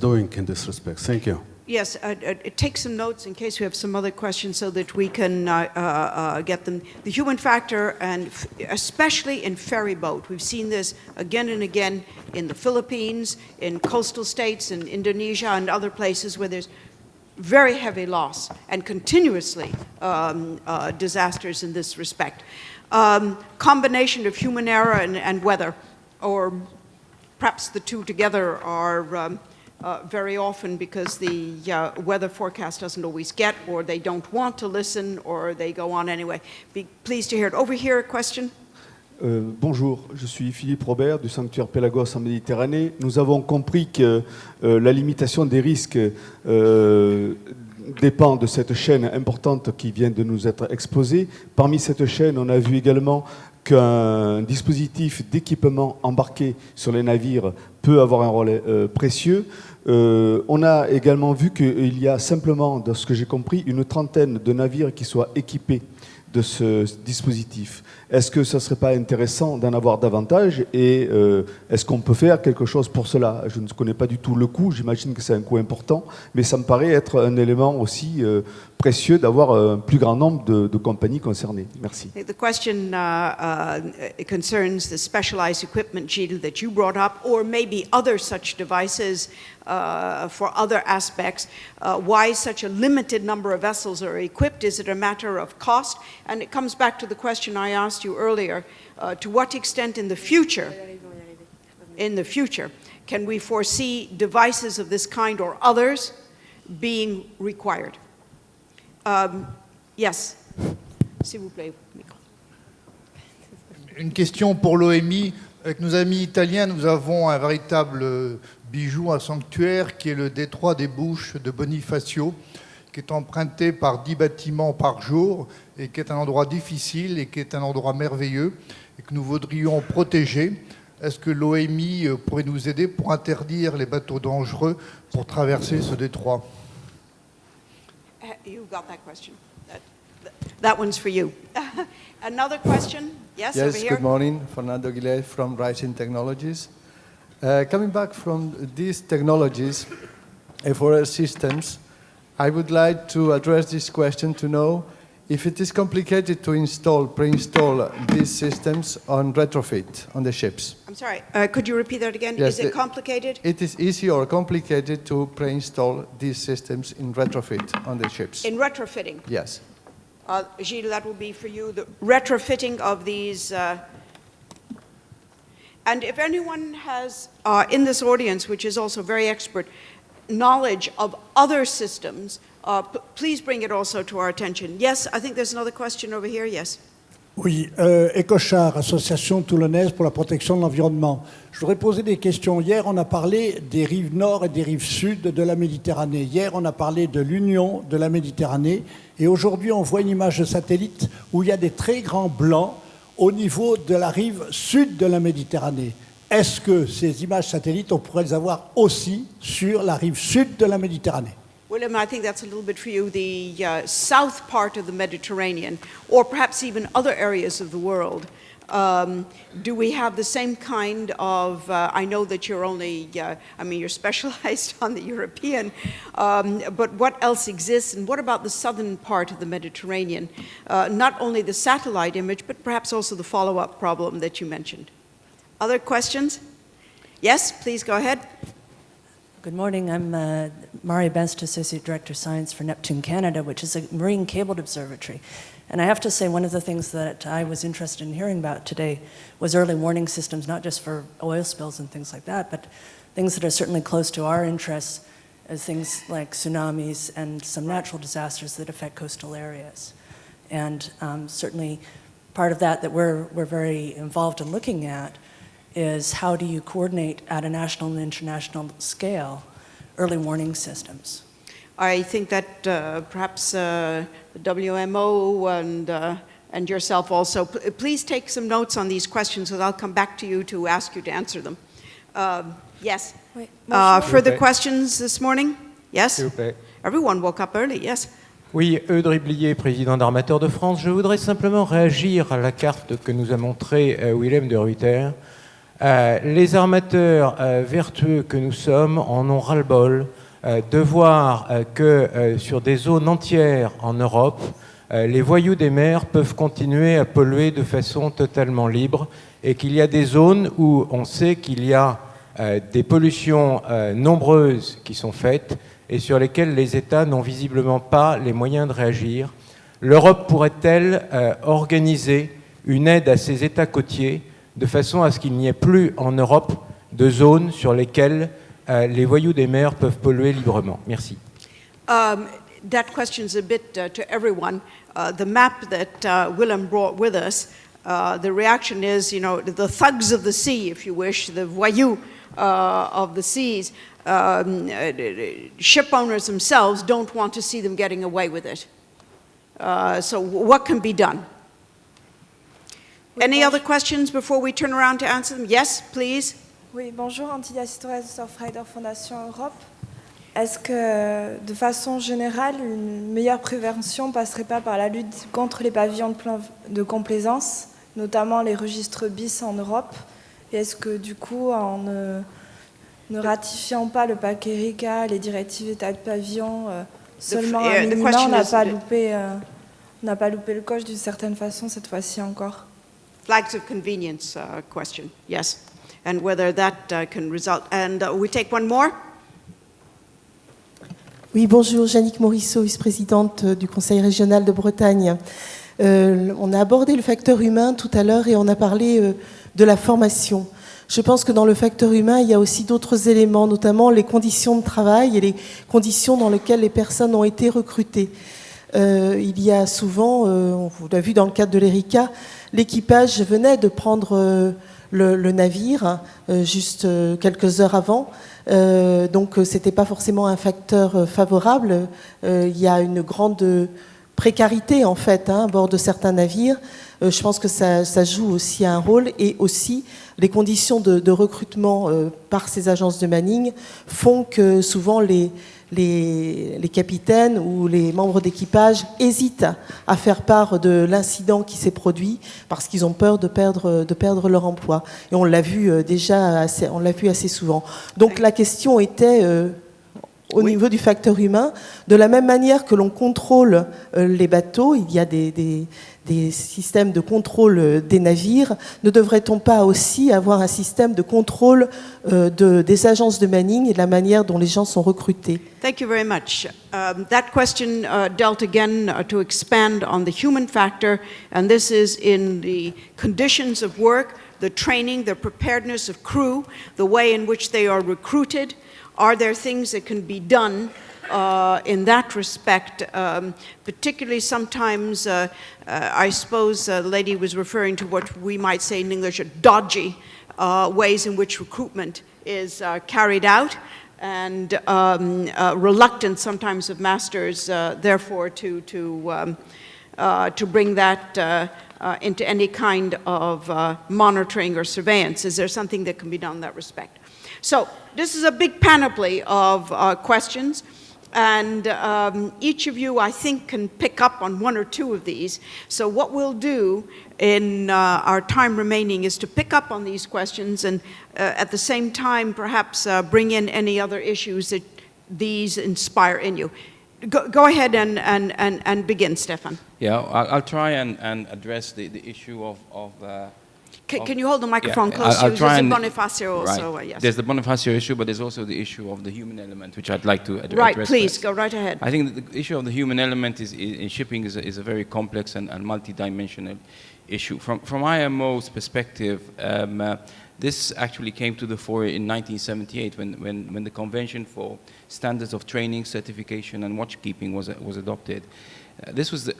doing in this respect? Thank you. Yes, take some notes in case we have some other questions so that we can get them. The human factor, and especially in ferry boat, we've seen this again and again in the Philippines, in coastal states, in Indonesia and other places where there's very heavy loss and continuously disasters in this respect. Combination of human error and weather, or perhaps the two together, are very often because the weather forecast doesn't always get, or they don't want to listen, or they go on anyway. Be pleased to hear it. Over here, a question. Bonjour, je suis Philippe Robert du Sanctuaire Pélagos en Méditerranée. Nous avons compris que la limitation des risques dépend de cette chaîne importante qui vient de nous être exposée. Parmi cette chaîne, on a vu également qu'un dispositif d'équipement embarqué sur les navires peut avoir un rôle précieux. On a également vu qu'il y a simplement, de ce que j'ai compris, une trentaine de navires qui soient équipés de ce dispositif. Est-ce que ce ne serait pas intéressant d'en avoir davantage, et est-ce qu'on peut faire quelque chose pour cela? Je ne connais pas du tout le coût, j'imagine que c'est un coût important, mais ça me paraît être un élément aussi précieux d'avoir un plus grand nombre de compagnies concernées. Merci. The question concerns the specialized equipment, Gilles, that you brought up, or maybe other such devices for other aspects. Why such a limited number of vessels are equipped? Is it a matter of cost? And it comes back to the question I asked you earlier, to what extent in the future, can we foresee devices of this kind or others being required? Yes, s'il vous plaît. Une question pour l'OMI. Avec nos amis italiens, nous avons un véritable bijou, un sanctuaire qui est le détroit des Bouches de Bonifacio, qui est emprunté par 10 bâtiments par jour et qui est un endroit difficile et qui est un endroit merveilleux et que nous voudrions protéger. Est-ce que l'OMI pourrait nous aider pour interdire les bateaux dangereux pour traverser ce détroit? You got that question. That one's for you. Another question? Yes, over here. Good morning. Fernando Aguilera from Rising Technologies. Coming back from these technologies, FOR systems, I would like to address this question to know if it is complicated to pre-install these systems on retrofit on the ships. I'm sorry, could you repeat that again? Yes, is it complicated? It is easy or complicated to pre-install these systems in retrofit on the ships. In retrofitting? Yes. Gilles, that will be for you, the retrofitting of these. And if anyone has, in this audience, which is also very expert, knowledge of other systems, please bring it also to our attention. Yes, I think there's another question over here, yes. Oui, Ecochar, Association toulonnaise pour la protection de l'environnement. Je voudrais poser des questions. Hier, on a parlé des rives nord et des rives sud de la Méditerranée. Hier, on a parlé de l'union de la Méditerranée. Et aujourd'hui, on voit une image de satellite où il y a des très grands blancs au niveau de la rive sud de la Méditerranée. Est-ce que ces images satellites, on pourrait les avoir aussi sur la rive sud de la Méditerranée? William, I think that's a little bit for you, the south part of the Mediterranean, or perhaps even other areas of the world. Do we have the same kind of, I know that you're only, you're specialized on the European, but what else exists, and what about the southern part of the Mediterranean? Not only the satellite image, but perhaps also the follow-up problem that you mentioned. Other questions? Yes, please go ahead. Good morning. I'm Mari Best, Associate Director of Science for Neptune Canada, which is a marine cabled observatory. And I have to say, one of the things that I was interested in hearing about today was early warning systems, not just for oil spills and things like that, but things that are certainly close to our interests, as things like tsunamis and some natural disasters that affect coastal areas. And certainly part of that we're very involved in looking at is how do you coordinate at a national and international scale early warning systems? I think that perhaps the WMO and yourself also, please take some notes on these questions, because I'll come back to you to ask you to answer them. Yes? Further questions this morning? Yes? S'il vous plaît. Everyone woke up early, yes? Oui, Eudes Riblier, président d'Armateurs de France. Je voudrais simplement réagir à la carte que nous a montrée Willem de Ruyter. Les armateurs vertueux que nous sommes en ont ras-le-bol de voir que sur des zones entières en Europe, les voyous des mers peuvent continuer à polluer de façon totalement libre et qu'il y a des zones où on sait qu'il y a des pollutions nombreuses qui sont faites et sur lesquelles les États n'ont visiblement pas les moyens de réagir. L'Europe pourrait-elle organiser une aide à ces États côtiers de façon à ce qu'il n'y ait plus en Europe de zones sur lesquelles les voyous des mers peuvent polluer librement? Merci. That question is a bit to everyone. The map that Willem brought with us, the reaction is, you know, the thugs of the sea, if you wish, the voyous of the seas. Ship owners themselves don't want to see them getting away with it. So what can be done? Any other questions before we turn around to answer them? Yes, please. Oui, bonjour, Antilia Torres, Surfrider Fondation Europe. Est-ce que, de façon générale, une meilleure prévention passerait pas par la lutte contre les pavillons de complaisance, notamment les registres bis en Europe? Et est-ce que, du coup, en ne ratifiant pas le paquet RICA, les directives état de pavillon, seulement à minima, on n'a pas loupé le coche d'une certaine façon cette fois-ci encore? Flags of convenience question, yes. And whether that can result. And we take one more. Oui, bonjour, Yannick Morisseau, vice-présidente du Conseil régional de Bretagne. On a abordé le facteur humain tout à l'heure et on a parlé de la formation. Je pense que dans le facteur humain, il y a aussi d'autres éléments, notamment les conditions de travail et les conditions dans lesquelles les personnes ont été recrutées. Il y a souvent, on l'a vu dans le cadre de l'ERICA, l'équipage venait de prendre le navire juste quelques heures avant. Donc ce n'était pas forcément un facteur favorable. Il y a une grande précarité en fait à bord de certains navires. Je pense que ça joue aussi un rôle, et aussi les conditions de recrutement par ces agences de manning font que souvent les capitaines ou les membres d'équipage hésitent à faire part de l'incident qui s'est produit parce qu'ils ont peur de perdre leur emploi. Et on l'a vu assez souvent. Donc la question était au niveau du facteur humain, de la même manière que l'on contrôle les bateaux, il y a des systèmes de contrôle des navires, ne devrait-on pas aussi avoir un système de contrôle des agences de manning et de la manière dont les gens sont recrutés? Thank you very much. That question dealt again to expand on the human factor, and this is in the conditions of work, the training, the preparedness of crew, the way in which they are recruited. Are there things that can be done in that respect? Particularly sometimes, I suppose the lady was referring to what we might say in English, dodgy ways in which recruitment is carried out, and reluctant sometimes of masters, therefore, to bring that into any kind of monitoring or surveillance. Is there something that can be done in that respect? So this is a big panoply of questions, and each of you, I think, can pick up on one or two of these. So what we'll do in our time remaining is to pick up on these questions and at the same time perhaps bring in any other issues that these inspire in you. Go ahead and begin, Stefan. Yeah, I'll try and address the issue of Can you hold the microphone close to you? There's the Bonifacio also, right. yes. There's the Bonifacio issue, but there's also the issue of the human element, which I'd like to address. Right, please, first. go right ahead. I think that the issue of the human element in shipping is a very complex and multidimensional issue. From IMO's perspective, this actually came to the fore in 1978 when the Convention for Standards of Training, Certification and Watchkeeping was adopted. This was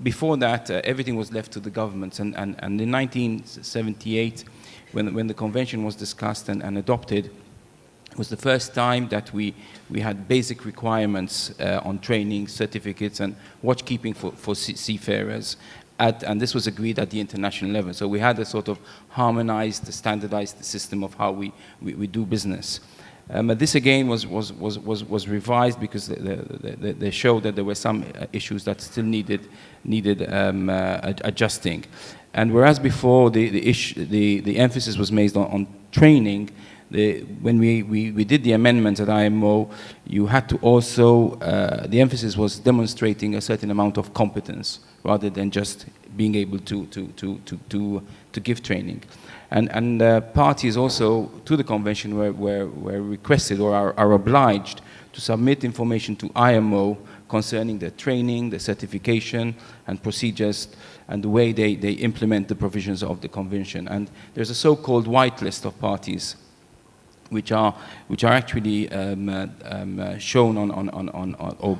before that, everything was left to the governments, and in 1978, when the convention was discussed and adopted, it was the first time that we had basic requirements on training, certificates, and watchkeeping for seafarers. And this was agreed at the international level. So we had a sort of harmonized, standardized system of how we do business. This again was revised because they showed that there were some issues that still needed adjusting. And whereas before the emphasis was made on training, when we did the amendments at IMO, you had to also, the emphasis was demonstrating a certain amount of competence rather than just being able to give training. And parties also to the convention were requested or are obliged to submit information to IMO concerning the training, the certification, and procedures, and the way they implement the provisions of the convention. And there's a so-called white list of parties, which are actually shown on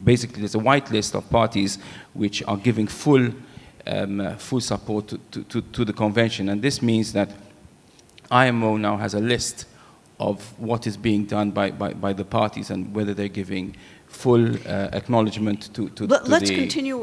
basically there's a white list of parties which are giving full support to the convention, and this means that IMO now has a list of what is being done by the parties and whether they're giving full acknowledgement to Let's the... continue